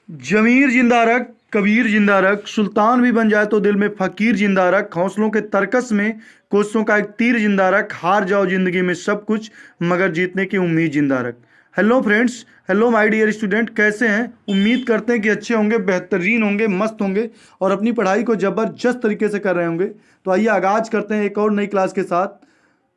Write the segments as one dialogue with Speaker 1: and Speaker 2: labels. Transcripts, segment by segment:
Speaker 1: जमीर जिंदा रख, कबीर जिंदा रख, सुल्तान भी बन जाए तो दिल में फकीर जिंदा रख, हौसलों के तरकस में कोसों का एक तीर जिंदा रख, हार जाओ जिंदगी में सब कुछ मगर जीतने की उम्मीद जिंदा रख। Hello friends, hello my dear student, कैसे हैं? उम्मीद करते हैं कि अच्छे होंगे, बेहतरीन होंगे, मस्त होंगे और अपनी पढ़ाई को ज़बरदस्त तरीके से कर रहे होंगे। तो आइए आगाज़ करते हैं एक और नई क्लास के साथ।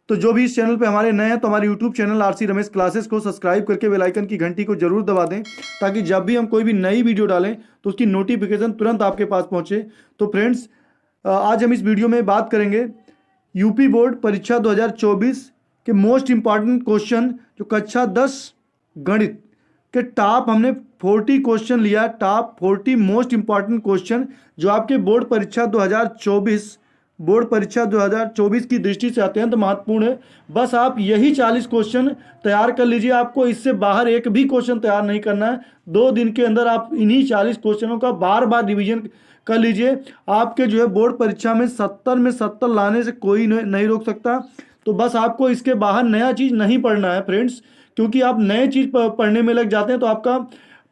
Speaker 1: तो जो भी इस चैनल पे हमारे नए हैं तो हमारे YouTube channel RC Ramesh classes को सब्सक्राइब करके बेल आइकन की घंटी को जरूर दबा दें, ताकि जब भी हम कोई भी नई वीडियो डालें तो उसकी नोटिफिकेशन तुरंत आपके पास पहुंचे। तो फ्रेंड्स, आज हम इस वीडियो में बात करेंगे यूपी बोर्ड परीक्षा 2024 के मोस्ट इम्पॉर्टेंट क्वेश्चन, जो कक्षा 10 गणित के टॉप हमने 40 क्वेश्चन लिया, टॉप 40 मोस्ट इम्पॉर्टेंट क्वेश्चन जो आपके बोर्ड परीक्षा 2024 की दृष्टि से अत्यंत महत्वपूर्ण है। बस आप यही 40 क्वेश्चन तैयार कर लीजिए, आपको इससे बाहर एक भी क्वेश्चन तैयार नहीं करना है। 2 दिन के अंदर आप इन्हीं 40 क्वेश्चनों का बार बार रिवीजन कर लीजिए। आपके जो है बोर्ड परीक्षा में 70 में 70 लाने से कोई नहीं रोक सकता। तो बस आपको इसके बाहर नया चीज़ नहीं पढ़ना है फ्रेंड्स, क्योंकि आप नए चीज़ पढ़ने में लग जाते हैं तो आपका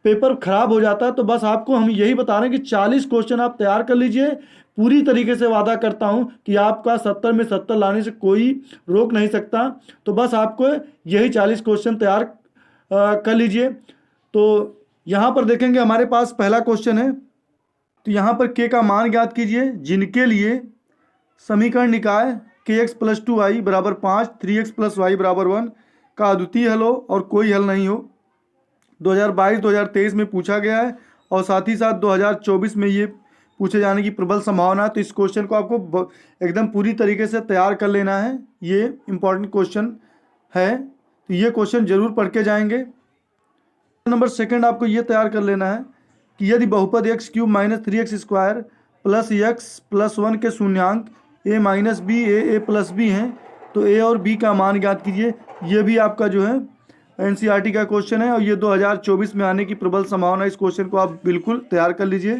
Speaker 1: पेपर खराब हो जाता है। तो बस आपको हम यही बता रहे हैं कि 40 क्वेश्चन आप तैयार कर लीजिए। पूरी तरीके से वादा करता हूं कि आपका 70 में 70 लाने से कोई रोक नहीं सकता। तो बस आपको यही 40 क्वेश्चन तैयार कर लीजिए। तो यहाँ पर देखेंगे हमारे पास पहला क्वेश्चन है। तो यहाँ पर के का मान ज्ञात कीजिए, जिनके लिए समीकरण निकाय के एक्स प्लस 2y बराबर 5, 3x प्लस वाई बराबर 1 का अद्वितीय हल हो और कोई हल नहीं हो। 2022-2023 में पूछा गया है और साथ ही साथ 2024 में ये पूछे जाने की प्रबल संभावना है। तो इस क्वेश्चन को आपको एकदम पूरी तरीके से तैयार कर लेना है। ये इंपॉर्टेंट क्वेश्चन है, तो ये क्वेश्चन जरूर पढ़ के जाएंगे। नंबर सेकंड आपको ये तैयार कर लेना है कि यदि बहुपद x cube minus 3x square plus x plus 1 के शून्यांक a minus b a plus b हैं तो a और b का मान ज्ञात कीजिए। ये भी आपका जो है एनसीईआरटी का क्वेश्चन है और ये 2024 में आने की प्रबल संभावना। इस क्वेश्चन को आप बिल्कुल तैयार कर लीजिए,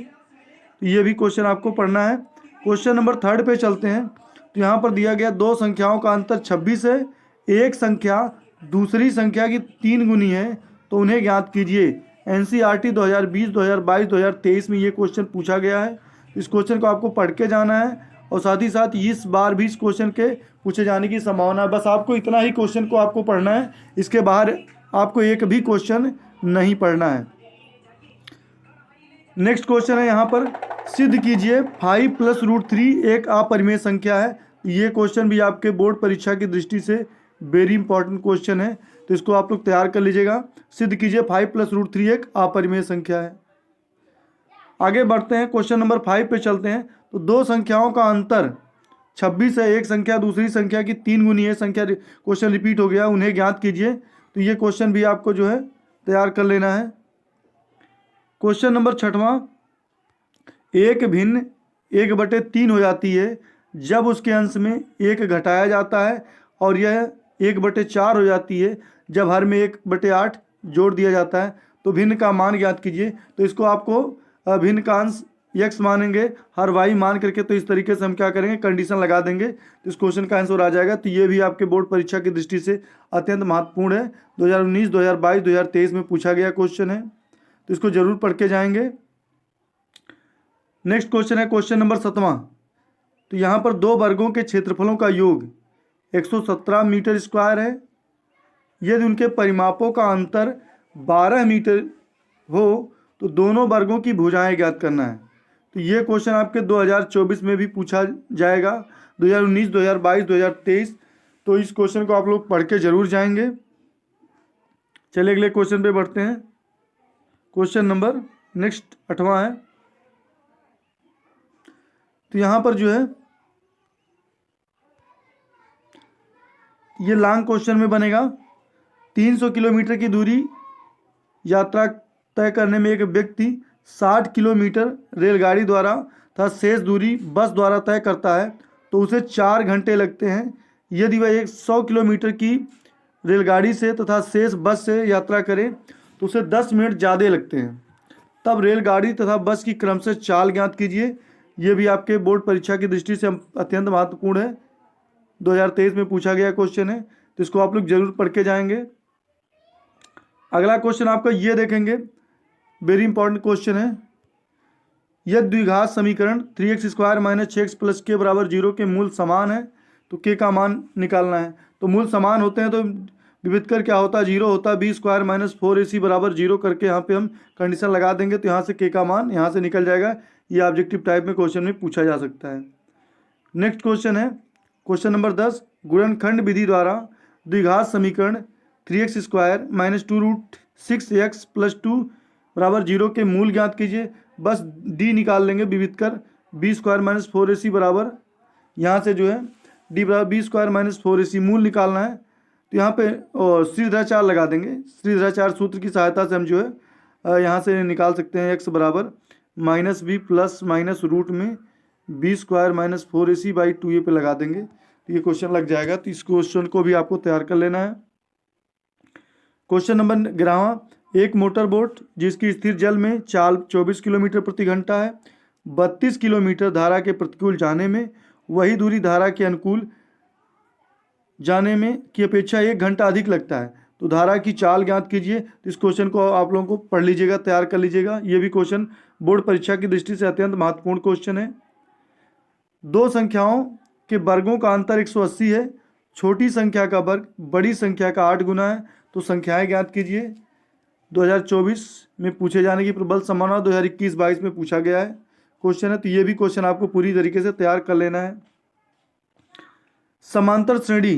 Speaker 1: तो ये भी क्वेश्चन आपको पढ़ना है। क्वेश्चन नंबर थर्ड पे चलते हैं। तो यहाँ पर दिया गया दो संख्याओं का अंतर 26 है, एक संख्या दूसरी संख्या की 3 गुनी है, तो उन्हें ज्ञात कीजिए। एनसीईआरटी 2020, 2022, 2023 में ये क्वेश्चन पूछा गया है। इस क्वेश्चन को आपको पढ़ के जाना है और साथ ही साथ इस बार भी इस क्वेश्चन के पूछे जाने की संभावना है। बस आपको इतना ही क्वेश्चन को आपको पढ़ना है, इसके बाहर आपको एक भी क्वेश्चन नहीं पढ़ना है। नेक्स्ट क्वेश्चन है यहाँ पर, सिद्ध कीजिए 5 प्लस रूट 3 एक अपरिमेय संख्या है। ये क्वेश्चन भी आपके बोर्ड परीक्षा की दृष्टि से वेरी इंपॉर्टेंट क्वेश्चन है, तो इसको आप लोग तैयार कर लीजिएगा। सिद्ध कीजिए 5 प्लस रूट 3 एक अपरिमेय संख्या है। आगे बढ़ते हैं, क्वेश्चन नंबर 5 पे चलते हैं। तो दो संख्याओं का अंतर 26 है, एक संख्या दूसरी संख्या की 3 गुनी है, संख्या क्वेश्चन रिपीट हो गया, उन्हें ज्ञात कीजिए। तो ये क्वेश्चन भी आपको जो है तैयार कर लेना है। क्वेश्चन नंबर 6वां, एक भिन्न 1/3 हो जाती है जब उसके अंश में 1 घटाया जाता है और यह 1/4 हो जाती है जब हर में 1/8 जोड़ दिया जाता है। तो भिन्न का मान ज्ञात कीजिए। तो इसको आपको भिन्न का अंश x मानेंगे, हर y मान करके, तो इस तरीके से हम क्या करेंगे, कंडीशन लगा देंगे, तो इस क्वेश्चन का आंसर आ जाएगा। तो ये भी आपके बोर्ड परीक्षा की दृष्टि से अत्यंत महत्वपूर्ण है। 2019, 2022, 2023 में पूछा गया क्वेश्चन है, तो इसको जरूर पढ़ के जाएंगे। नेक्स्ट क्वेश्चन है क्वेश्चन नंबर 7वां। तो यहाँ पर दो वर्गों के क्षेत्रफलों का योग 117 मीटर स्क्वायर है। यदि उनके परिमापों का अंतर 12 मीटर हो तो दोनों वर्गों की भुजाएं ज्ञात करना है। तो ये क्वेश्चन आपके 2024 में भी पूछा जाएगा, 2019, 2022, 2023। तो इस क्वेश्चन को आप लोग पढ़ के जरूर जाएंगे। चलिए अगले क्वेश्चन पे बढ़ते हैं। क्वेश्चन नंबर नेक्स्ट 8वां है। तो यहाँ पर जो है ये लॉन्ग क्वेश्चन में बनेगा। 300 किलोमीटर की दूरी यात्रा तय करने में एक व्यक्ति 60 किलोमीटर रेलगाड़ी द्वारा तथा शेष दूरी बस द्वारा तय करता है तो उसे 4 घंटे लगते हैं। यदि वह 100 किलोमीटर की रेलगाड़ी से तथा शेष बस से यात्रा करे तो उसे 10 मिनट ज़्यादा लगते हैं। तब रेलगाड़ी तथा बस की क्रम से चाल ज्ञात कीजिए। ये भी आपके बोर्ड परीक्षा की दृष्टि से अत्यंत महत्वपूर्ण है, 2023 में पूछा गया क्वेश्चन है, तो इसको आप लोग जरूर पढ़ के जाएंगे। अगला क्वेश्चन आपका ये देखेंगे, वेरी इंपॉर्टेंट क्वेश्चन है। यदि द्विघात समीकरण 3x² - 6x + k = 0 के मूल समान है तो k का मान निकालना है। तो मूल समान होते हैं तो विविधकर क्या होता है, 0 होता है। b² - 4ac = 0 करके यहाँ पे हम कंडीशन लगा देंगे तो यहाँ से k का मान यहाँ से निकल जाएगा। ये ऑब्जेक्टिव टाइप में क्वेश्चन में पूछा जा सकता है। नेक्स्ट क्वेश्चन है क्वेश्चन नंबर 10, गुणनखंड विधि द्वारा द्विघात समीकरण 3x² - 2√6x + 2 = 0 के मूल ज्ञात कीजिए। बस d निकाल लेंगे विविधकर। b² - 4ac बराबर यहाँ से जो है d बराबर b² - 4ac मूल निकालना है तो यहाँ पे श्रीधराचार्य लगा देंगे। श्रीधराचार्य सूत्र की सहायता से हम जो है यहाँ से निकाल सकते हैं x बराबर -b प्लस माइनस रूट में b² - 4ac/2a पे लगा देंगे तो ये क्वेश्चन लग जाएगा। तो इस क्वेश्चन को भी आपको तैयार कर लेना है। क्वेश्चन नंबर 11, एक मोटर बोट जिसकी स्थिर जल में चाल 24 किलोमीटर प्रति घंटा है, 32 किलोमीटर धारा के प्रतिकूल जाने में, वही दूरी धारा के अनुकूल जाने में की अपेक्षा 1 घंटा अधिक लगता है, तो धारा की चाल ज्ञात कीजिए। तो इस क्वेश्चन को आप लोगों को पढ़ लीजिएगा, तैयार कर लीजिएगा। ये भी क्वेश्चन बोर्ड परीक्षा की दृष्टि से अत्यंत महत्वपूर्ण क्वेश्चन है। दो संख्याओं के वर्गों का अंतर 180 है, छोटी संख्या का वर्ग बड़ी संख्या का 8 गुना है, तो संख्याएं ज्ञात कीजिए। 2024 में पूछे जाने की प्रबल संभावना 2021-22 में पूछा गया है क्वेश्चन है, तो ये भी क्वेश्चन आपको पूरी तरीके से तैयार कर लेना है। समांतर श्रेणी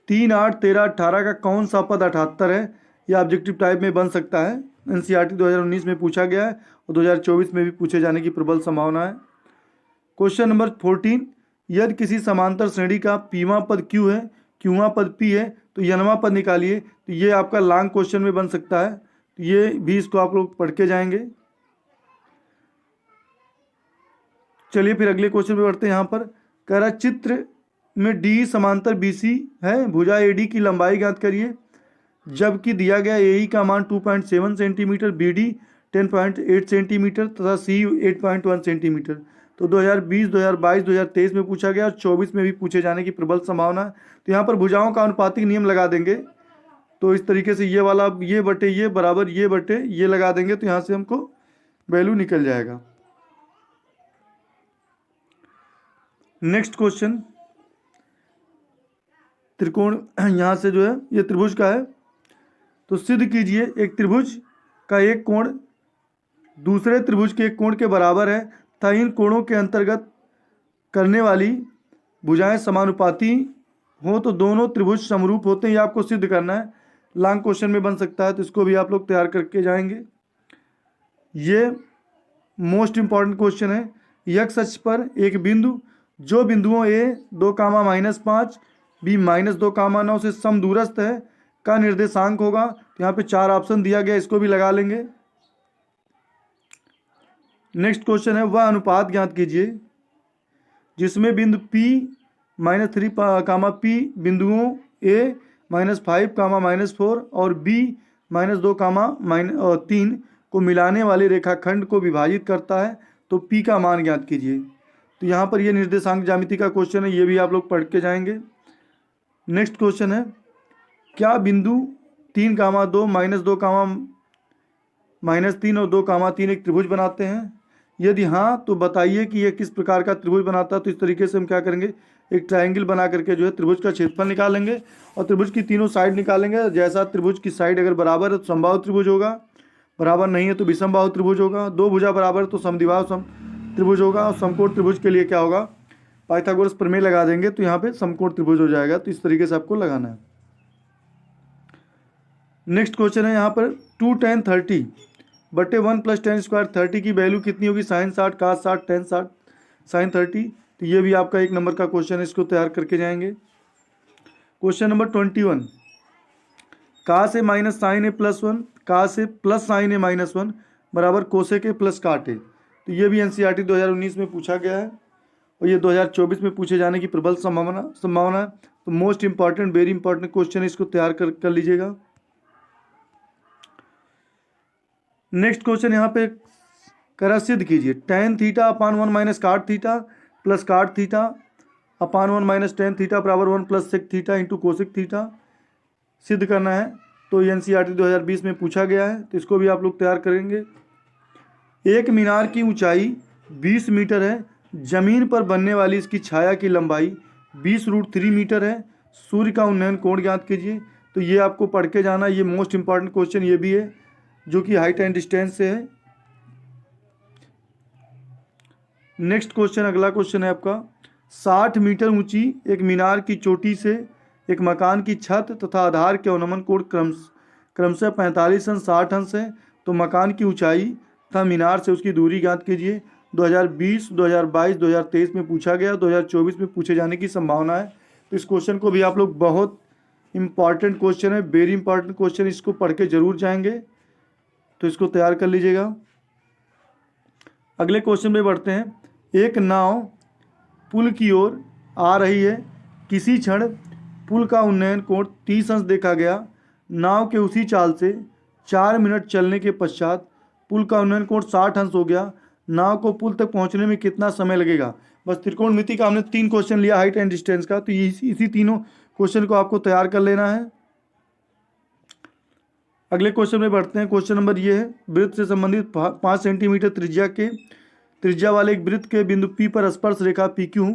Speaker 1: 3, 8, 13, 18 का कौन सा पद 78 है? यह ऑब्जेक्टिव टाइप में बन सकता है। एनसीईआरटी 2019 में पूछा गया है और 2024 में भी पूछे जाने की प्रबल संभावना है। क्वेश्चन नंबर 14, यदि किसी समांतर श्रेणी का पीवां पद q है, क्यूवां पद p है, तो यनवां पद निकालिए। तो ये आपका लॉन्ग क्वेश्चन में बन सकता है, तो ये भी इसको आप लोग पढ़ के जाएंगे। चलिए फिर अगले क्वेश्चन पे बढ़ते हैं। यहाँ पर कह रहा चित्र में डी समांतर BC है, भुजा AD की लंबाई ज्ञात करिए, जबकि दिया गया AE का मान 2.7 सेंटीमीटर, BD 10.8 सेंटीमीटर तथा CE 8.1 सेंटीमीटर। तो 2020, 2022, 2023 में पूछा गया और 24 में भी पूछे जाने की प्रबल संभावना है। तो यहाँ पर भुजाओं का अनुपातिक नियम लगा देंगे। तो इस तरीके से ये वाला ये बटे ये बराबर ये बटे ये लगा देंगे तो यहाँ से हमको वैल्यू निकल जाएगा। नेक्स्ट क्वेश्चन, त्रिकोण यहाँ से जो है ये त्रिभुज का है, तो सिद्ध कीजिए एक त्रिभुज का एक कोण दूसरे त्रिभुज के एक कोण के बराबर है तथा इन कोणों के अंतर्गत करने वाली भुजाएं समानुपाती हो तो दोनों त्रिभुज समरूप होते हैं। ये आपको सिद्ध करना है, लॉन्ग क्वेश्चन में बन सकता है, तो इसको भी आप लोग तैयार करके जाएंगे। ये मोस्ट इंपॉर्टेंट क्वेश्चन है। x अक्ष पर एक बिंदु जो बिंदुओं a 2, -5, b -2, 9 से समदूरस्थ है का निर्देशांक होगा। तो यहाँ पे 4 ऑप्शन दिया गया, इसको भी लगा लेंगे। नेक्स्ट क्वेश्चन है, वह अनुपात ज्ञात कीजिए जिसमें बिंदु P -3, P बिंदुओं a -5, -4 और b -2, -3 को मिलाने वाले रेखाखंड को विभाजित करता है, तो p का मान ज्ञात कीजिए। तो यहाँ पर ये निर्देशांक ज्यामिति का क्वेश्चन है, ये भी आप लोग पढ़ के जाएंगे। नेक्स्ट क्वेश्चन है, क्या बिंदु 3, 2, -2, -3 और 2, 3 एक त्रिभुज बनाते हैं? यदि हाँ तो बताइए कि यह किस प्रकार का त्रिभुज बनाता है। तो इस तरीके से हम क्या करेंगे, एक ट्रायंगल बना करके जो है त्रिभुज का क्षेत्रफल निकालेंगे और त्रिभुज की तीनों साइड निकालेंगे। जैसा त्रिभुज की साइड अगर बराबर है तो समबाहु त्रिभुज होगा, बराबर नहीं है तो विषमबाहु त्रिभुज होगा, दो भुजा बराबर है तो समद्विबाहु त्रिभुज होगा, और समकोण त्रिभुज के लिए क्या होगा, पाइथागोरस प्रमेय लगा देंगे तो यहाँ पे समकोण त्रिभुज हो जाएगा। तो इस तरीके से आपको लगाना है। नेक्स्ट क्वेश्चन है यहाँ पर 2 tan 30 बटे 1 + tan² 30 की वैल्यू कितनी होगी? sin 60, cos 60, tan 60, sin 30। तो ये भी आपका 1 नंबर का क्वेश्चन है, इसको तैयार करके जाएंगे। Question number 21, cos A - sin A + 1, cos A + sin A - 1 बराबर cosec A + cot A। तो ये भी एनसीईआरटी 2019 में पूछा गया है और ये 2024 में पूछे जाने की प्रबल संभावना है। तो most important very important question है, इसको तैयार कर लीजिएगा। नेक्स्ट क्वेश्चन यहाँ पे करा सिद्ध कीजिए tan θ/1 - cot θ + cot θ/1 - tan θ बराबर 1 + sec θ × cosec θ सिद्ध करना है। तो एनसीईआरटी 2020 में पूछा गया है, तो इसको भी आप लोग तैयार करेंगे। एक मीनार की ऊंचाई 20 मीटर है, जमीन पर बनने वाली इसकी छाया की लंबाई 20√3 मीटर है। सूर्य का उन्नयन कोण ज्ञात कीजिए। तो ये आपको पढ़ के जाना, ये मोस्ट इंपॉर्टेंट क्वेश्चन ये भी है जो कि हाइट एंड डिस्टेंस से है। नेक्स्ट क्वेश्चन, अगला क्वेश्चन है आपका, 60 मीटर ऊंची एक मीनार की चोटी से एक मकान की छत तथा आधार के अवनमन कोण क्रमशः 45 अंश 60 अंश है। तो मकान की ऊंचाई तथा मीनार से उसकी दूरी ज्ञात कीजिए। 2020, 2022, 2023 में पूछा गया, 2024 में पूछे जाने की संभावना है। तो इस क्वेश्चन को भी आप लोग, बहुत इंपॉर्टेंट क्वेश्चन है, वेरी इंपॉर्टेंट क्वेश्चन, इसको पढ़ के जरूर जाएंगे, तो इसको तैयार कर लीजिएगा। अगले क्वेश्चन में बढ़ते हैं। एक नाव पुल की ओर आ रही है, किसी क्षण पुल का उन्नयन कोण 30 अंश देखा गया। नाव के उसी चाल से 4 मिनट चलने के पश्चात पुल का उन्नयन कोण 60 अंश हो गया। नाव को पुल तक पहुंचने में कितना समय लगेगा। बस त्रिकोणमिति का हमने 3 क्वेश्चन लिया, हाइट एंड डिस्टेंस का, तो इसी तीनों क्वेश्चन को आपको तैयार कर लेना है। अगले क्वेश्चन में बढ़ते हैं। क्वेश्चन नंबर ये है, वृत्त से संबंधित 5 सेंटीमीटर त्रिज्या वाले एक वृत्त के बिंदु P पर स्पर्श रेखा PQ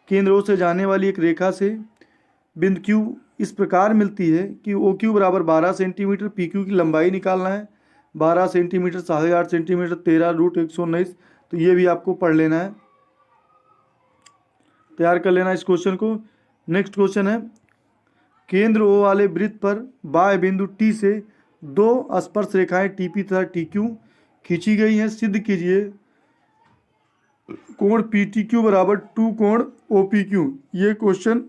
Speaker 1: केंद्र O से जाने वाली एक रेखा से बिंदु Q इस प्रकार मिलती है कि OQ बराबर 12 सेंटीमीटर, PQ की लंबाई निकालना है 12 सेंटीमीटर, 8.5 सेंटीमीटर, 13√119। तो ये भी आपको पढ़ लेना है, तैयार कर लेना इस क्वेश्चन को। नेक्स्ट क्वेश्चन है, केंद्र O वाले वृत्त पर बाह्य बिंदु T से 2 स्पर्श रेखाएं TP तथा TQ खींची गई हैं। सिद्ध कीजिए कोण PTQ बराबर 2 कोण OPQ। ये क्वेश्चन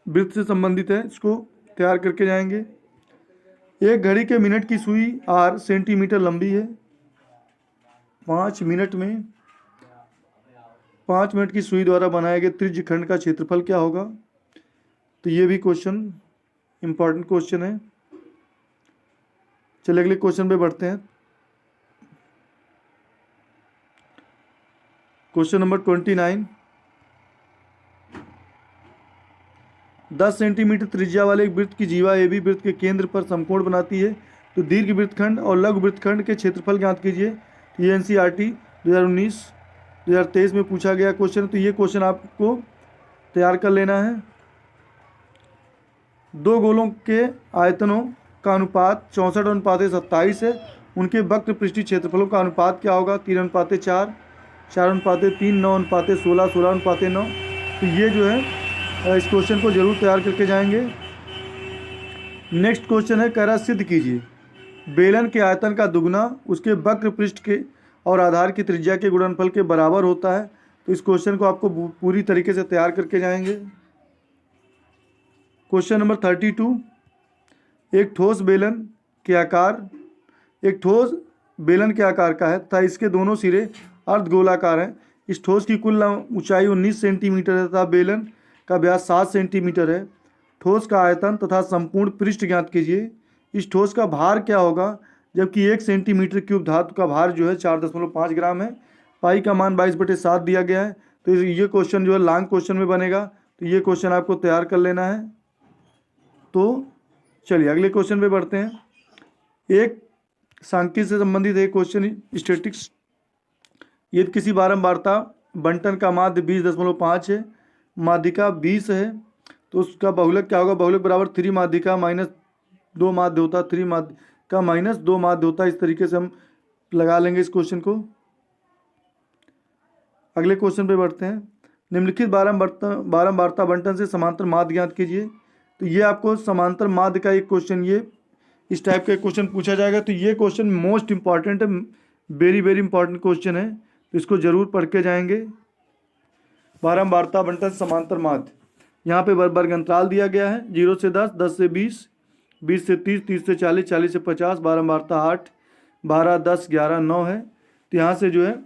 Speaker 1: वृत्त से संबंधित है, इसको तैयार करके जाएंगे। एक घड़ी के मिनट की सुई R सेंटीमीटर लंबी है। 5 मिनट की सुई द्वारा बनाए गए त्रिज्य खंड का क्षेत्रफल क्या होगा। तो ये भी क्वेश्चन इंपॉर्टेंट क्वेश्चन है। चलिए अगले क्वेश्चन पे बढ़ते हैं। क्वेश्चन नंबर 29, 10 सेंटीमीटर त्रिज्या वाले एक वृत्त की जीवा AB वृत्त के केंद्र पर समकोण बनाती है। तो दीर्घ वृत्तखंड और लघु वृत्तखंड के क्षेत्रफल ज्ञात कीजिए। तो ये NCERT 2019-2023 में पूछा गया क्वेश्चन। तो ये क्वेश्चन आपको तैयार कर लेना है। दो गोलों के आयतनों का अनुपात 64:27 है। उनके वक्र पृष्ठीय क्षेत्रफलों का अनुपात क्या होगा। 3:4, 4:3, 9:16, 16:9। तो ये जो है इस क्वेश्चन को जरूर तैयार करके जाएंगे। नेक्स्ट क्वेश्चन है, कह रहा सिद्ध कीजिए बेलन के आयतन का दुगना उसके वक्र पृष्ठ के और आधार की त्रिज्या के गुणनफल के बराबर होता है। तो इस क्वेश्चन को आपको पूरी तरीके से तैयार करके जाएंगे। क्वेश्चन नंबर 32, एक ठोस बेलन के आकार का है तथा इसके दोनों सिरे अर्धगोलाकार हैं। इस ठोस की कुल ऊंचाई 19 सेंटीमीटर है तथा बेलन का व्यास 7 सेंटीमीटर है। ठोस का आयतन तथा संपूर्ण पृष्ठ ज्ञात कीजिए। इस ठोस का भार क्या होगा, जबकि 1 सेंटीमीटर क्यूब धातु का भार जो है 4.5 ग्राम है। पाई का मान 22/7 दिया गया है। तो ये क्वेश्चन जो है लॉन्ग क्वेश्चन में बनेगा, तो ये क्वेश्चन आपको तैयार कर लेना है। तो चलिए अगले क्वेश्चन पे बढ़ते हैं। एक सांख्यिकी से संबंधित एक क्वेश्चन, स्टैटिक्स। यदि किसी बारंबारता बंटन का माध्य 20.5 है, माध्यिका 20 है, तो उसका बहुलक क्या होगा। बहुलक बराबर 3 माध्यिका माइनस 2 माध्य होता है, 3 माध्यिका माइनस 2 माध्य होता है। इस तरीके से हम लगा लेंगे इस क्वेश्चन को। अगले क्वेश्चन पे बढ़ते हैं। निम्नलिखित बारंबारता बंटन से समांतर माध्य ज्ञात कीजिए। तो ये आपको समांतर माध्य का एक क्वेश्चन, ये इस टाइप का क्वेश्चन पूछा जाएगा। तो ये क्वेश्चन मोस्ट इंपॉर्टेंट है, वेरी वेरी इंपॉर्टेंट क्वेश्चन है, तो इसको जरूर पढ़ के जाएंगे। बारंबारता बंटन समांतर माध्य, यहाँ पे वर्ग अंतराल दिया गया है 0 से 10, 10 से 20, 20 से 30, 30 से 40, 40 से 50, बारंबारता 8, 12, 10, 11, 9 है। तो यहाँ से जो है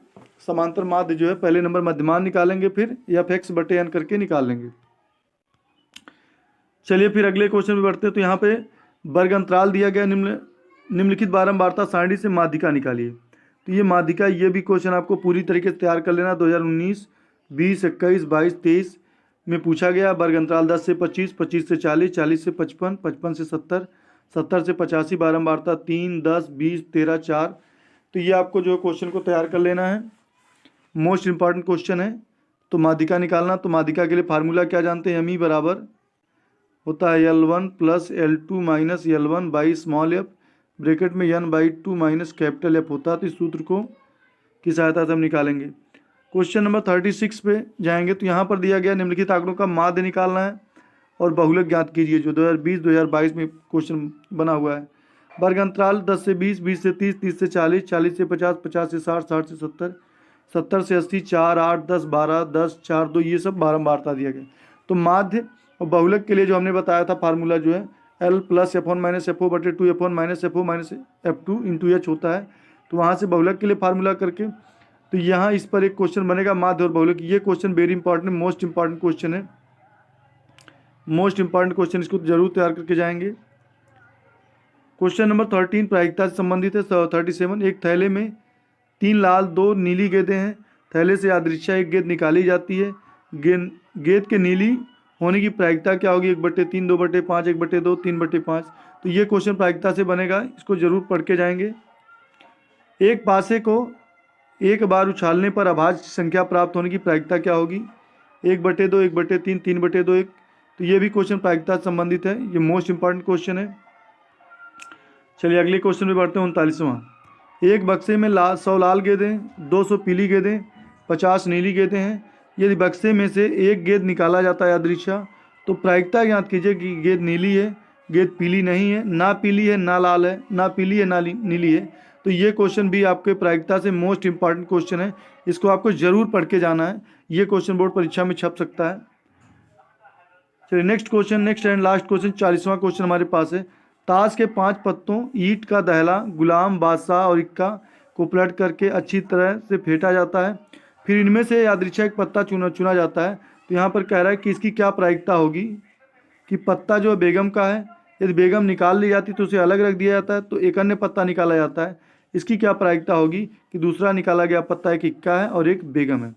Speaker 1: समांतर माध्य जो है पहले नंबर मध्यमान निकालेंगे, फिर Fx/n करके निकाल लेंगे। चलिए फिर अगले क्वेश्चन में बढ़ते हैं। तो यहाँ पे वर्ग अंतराल दिया गया, निम्नलिखित बारंबारता सारणी से माध्यिका निकालिए। तो ये माध्यिका, ये भी क्वेश्चन आपको पूरी तरीके से तैयार कर लेना। 2019, 20, 21, 22, 23 में पूछा गया। वर्ग अंतराल 10 से 25, 25 से 40, 40 से 55, 55 से 70, 70 से 85, बारंबारता 3, 10, 20, 13, 4, तो ये आपको जो क्वेश्चन को तैयार कर लेना है, मोस्ट इंपॉर्टेंट क्वेश्चन है। तो माध्यिका निकालना, तो माध्यिका के लिए फार्मूला क्या जानते हैं, मी बराबर होता है L1 plus L2 minus L1 by small F, bracket में N/2 माइनस कैपिटल एफ होता है। तो इस सूत्र को की सहायता से हम निकालेंगे। क्वेश्चन नंबर 36 पे जाएंगे। तो यहाँ पर दिया गया निम्नलिखित आंकड़ों का माध्य निकालना है और बहुलक ज्ञात कीजिए, जो 2020-2022 में क्वेश्चन बना हुआ है। वर्ग अंतराल 10 से 20, 20 से 30, 30 से 40, 40 से 50, 50 से 60, 60 से 70, 70 से 80, 4, 8, 10, 12, 10, 4, 2, ये सब बारंबारता दिया गया। तो माध्य और बहुलक के लिए जो हमने बताया था फार्मूला जो है L plus F1 minus FO बटे 2 F1 minus FO minus F2 into H होता है। तो वहाँ से बहुलक के लिए फार्मूला करके, तो यहाँ इस पर एक क्वेश्चन बनेगा माध्य और बहुलक। ये question very important, most important question है, मोस्ट इंपॉर्टेंट क्वेश्चन, इसको जरूर तैयार करके जाएंगे। क्वेश्चन नंबर 13 प्रायिकता से संबंधित है। 37, एक थैले में 3 लाल 2 नीली गेंदें हैं। थैले से यादृच्छा एक गेंद निकाली जाती है। गेंद के नीली होने की प्रायिकता क्या होगी, 1/3, 2/5, 1/2, 3/5। तो ये क्वेश्चन प्रायिकता से बनेगा, इसको जरूर पढ़ के जाएंगे। एक पासे को एक बार उछालने पर अभाज्य संख्या प्राप्त होने की प्रायिकता क्या होगी, 1/2, 1/3, 3/2, 1। तो ये भी क्वेश्चन प्रायिकता से संबंधित है, ये मोस्ट इंपॉर्टेंट क्वेश्चन है। चलिए अगले क्वेश्चन में बढ़ते हैं। 39वां, एक बक्से में 100 लाल गेंदें, 200 पीली गेंदें, 50 नीली गेंदें हैं। यदि बक्से में से एक गेंद निकाला जाता है यादृच्छा, तो प्रायिकता ज्ञात कीजिए कि गेंद नीली है, गेंद पीली नहीं है, ना पीली है ना लाल है, ना पीली है ना नीली है। तो ये क्वेश्चन भी आपके प्रायिकता से मोस्ट इंपॉर्टेंट क्वेश्चन है, इसको आपको जरूर पढ़ के जाना है। ये क्वेश्चन बोर्ड परीक्षा में छप सकता है। चलिए next question, next and last question, 40वां क्वेश्चन हमारे पास है। ताश के 5 पत्तों, ईंट का दहला, गुलाम, बादशाह और इक्का को पलट करके अच्छी तरह से फेंटा जाता है। फिर इनमें से यादृच्छा एक पत्ता चुना जाता है। तो यहाँ पर कह रहा है कि इसकी क्या प्रायिकता होगी, कि पत्ता जो बेगम का है, यदि बेगम निकाल ली जाती तो उसे अलग रख दिया जाता है, तो एक अन्य पत्ता निकाला जाता है। इसकी क्या प्रायिकता होगी कि दूसरा निकाला गया पत्ता एक इक्का है और एक बेगम है।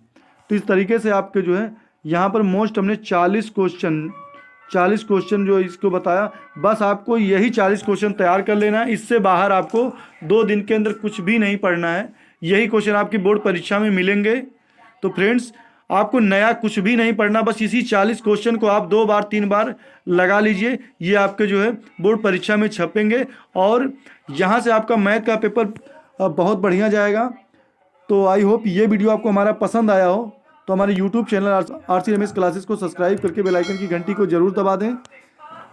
Speaker 1: तो इस तरीके से आपके जो है यहाँ पर मोस्ट हमने 40 क्वेश्चन जो इसको बताया। बस आपको यही 40 क्वेश्चन तैयार कर लेना है, इससे बाहर आपको 2 दिन के अंदर कुछ भी नहीं पढ़ना है। यही क्वेश्चन आपकी बोर्ड परीक्षा में मिलेंगे। तो फ्रेंड्स आपको नया कुछ भी नहीं पढ़ना, बस इसी 40 क्वेश्चन को आप 2 बार 3 बार लगा लीजिए, ये आपके जो है बोर्ड परीक्षा में छपेंगे और यहाँ से आपका मैथ का पेपर बहुत बढ़िया जाएगा। तो आई होप ये वीडियो आपको हमारा पसंद आया हो। तो हमारे YouTube channel RC Ramesh classes को सब्सक्राइब करके बेल आइकन की घंटी को जरूर दबा दें।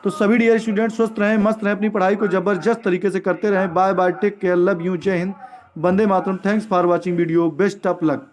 Speaker 1: तो सभी डियर स्टूडेंट स्वस्थ रहें, मस्त रहें, अपनी पढ़ाई को जबरदस्त तरीके से करते रहें। Bye bye, take care, love you, जय हिंद, वंदे मातरम। Thanks for watching video, best of luck.